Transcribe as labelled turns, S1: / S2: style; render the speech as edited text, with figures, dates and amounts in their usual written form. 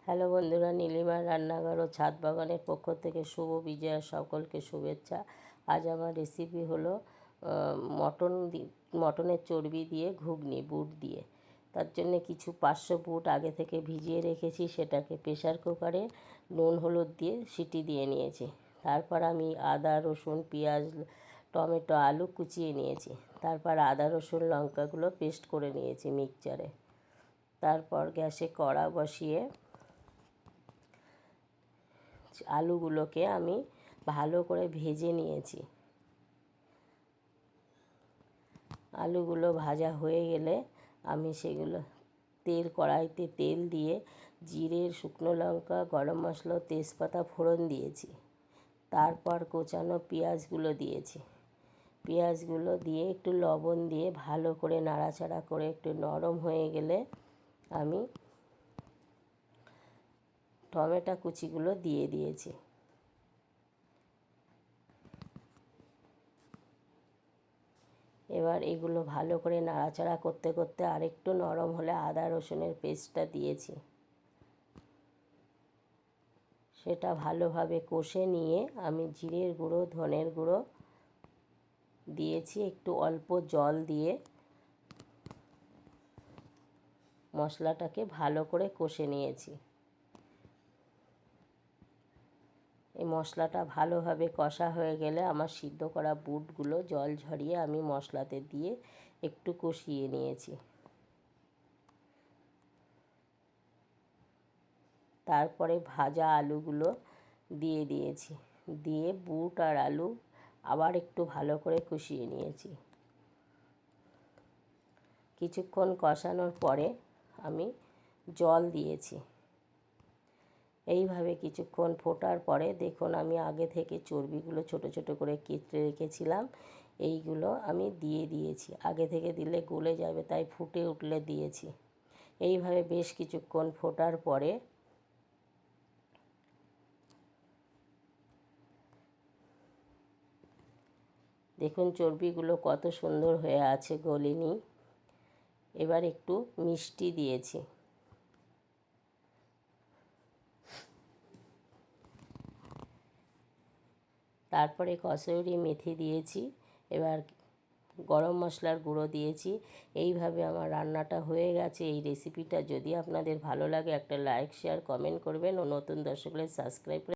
S1: Hello বন্ধুরা, নীলিমার রান্নাঘর ও ছাদ বাগানের পক্ষ থেকে শুভ বিজয়া সকলকে শুভেচ্ছা। আজ আমার রেসিপি হলো মটনের চর্বি দিয়ে ঘুগনি বুট দিয়ে। তার জন্য কিছু 500 বুট আগে থেকে ভিজিয়ে রেখেছি, সেটাকে প্রেসার কুকারে নুন হলুদ দিয়ে সিটি দিয়ে নিয়েছি। তারপর আমি আদা রসুন পেঁয়াজ টমেটো আলু কুচিয়ে নিয়েছি। তারপর আদা রসুন লঙ্কাগুলো পেস্ট করে নিয়েছি মিক্সচারে। তারপর গ্যাসে কড়া বসিয়ে আলুগুলোকে আমি ভালো করে ভেজে নিয়েছি। আলুগুলো ভাজা হয়ে গেলে আমি সেগুলো কড়াইতে তেল দিয়ে জিরে শুকনো লঙ্কা গরম মশলা তেজপাতা ফোড়ন দিয়েছি। তারপর কোচানো পেঁয়াজগুলো দিয়েছি। পেঁয়াজগুলো দিয়ে একটু লবণ দিয়ে ভালো করে নাড়াচাড়া করে একটু নরম হয়ে গেলে আমি টমেটো কুচিগুলো দিয়ে দিয়েছি। এবার এগুলো ভালো করে নাড়াচাড়া করতে করতে আরেকটু নরম হলে আদা রসুনের পেস্টটা দিয়েছি। সেটা ভালোভাবে কষে নিয়ে আমি জিরের গুঁড়ো ধনের গুঁড়ো দিয়েছি, একটু অল্প জল দিয়ে মশলাটাকে ভালো করে কষে নিয়েছি। এই মশলাটা ভালোভাবে কষা হয়ে গেলে আমার সিদ্ধ করা বুটগুলো জল ঝরিয়ে আমি মশলাতে দিয়ে একটু কষিয়ে নিয়েছি। তারপরে ভাজা আলুগুলো দিয়ে দিয়েছি, দিয়ে বুট আর আলু আবার একটু ভালো করে কষিয়ে নিয়েছি। কিছুক্ষণ কষানোর পরে আমি জল দিয়েছি। এইভাবে কিছুক্ষণ ফোটার পরে দেখুন আমি আগে থেকে চর্বিগুলো ছোট ছোট করে কেটে রেখেছিলাম, এইগুলো আমি দিয়ে দিয়েছি। আগে থেকে দিলে গলে যাবে, তাই ফুটে উঠলে দিয়েছি। এইভাবে বেশ কিছুক্ষণ ফোটার পরে দেখুন চর্বিগুলো কত সুন্দর হয়ে আছে, গলেনি। এবার একটু মিষ্টি দিয়েছি। তারপরে কসুরি মেথি দিয়েছি। এবার গরম মশলার গুঁড়ো দিয়েছি। এইভাবে আমার রান্নাটা হয়ে গেছে। এই রেসিপিটা যদি আপনাদের ভালো লাগে একটা লাইক শেয়ার কমেন্ট করবেন ও নতুন দর্শকদের সাবস্ক্রাইব